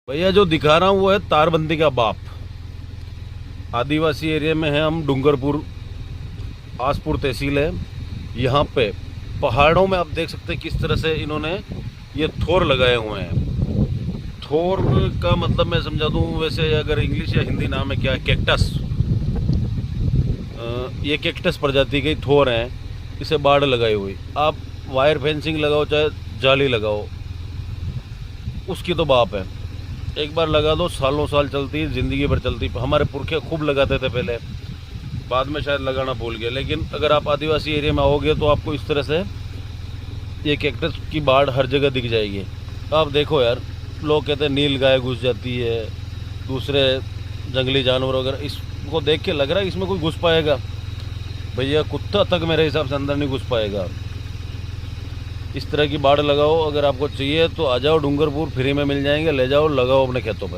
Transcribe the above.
भैया जो दिखा रहा हूँ वो है तारबंदी का बाप। आदिवासी एरिया में है हम, डूंगरपुर आसपुर तहसील है। यहाँ पे पहाड़ों में आप देख सकते हैं किस तरह से इन्होंने ये थोर लगाए हुए हैं। थोर का मतलब मैं समझा दूँ, वैसे अगर इंग्लिश या हिंदी नाम है क्या है, कैक्टस। ये कैक्टस प्रजाति के थोर हैं, इसे बाड़ लगाई हुई। आप वायर फेंसिंग लगाओ चाहे जाली लगाओ, उसकी तो बाप है। एक बार लगा दो सालों साल चलती है, ज़िंदगी भर चलती। हमारे पुरखे खूब लगाते थे पहले, बाद में शायद लगाना भूल गए। लेकिन अगर आप आदिवासी एरिया में आओगे तो आपको इस तरह से ये कैक्टस की बाड़ हर जगह दिख जाएगी। आप देखो यार, लोग कहते हैं नील गाय घुस जाती है, दूसरे जंगली जानवर वगैरह, इसको देख के लग रहा है इसमें कोई घुस पाएगा? भैया कुत्ता तक मेरे हिसाब से अंदर नहीं घुस पाएगा। इस तरह की बाड़ लगाओ। अगर आपको चाहिए तो आ जाओ डूंगरपुर, फ्री में मिल जाएंगे, ले जाओ लगाओ अपने खेतों पे।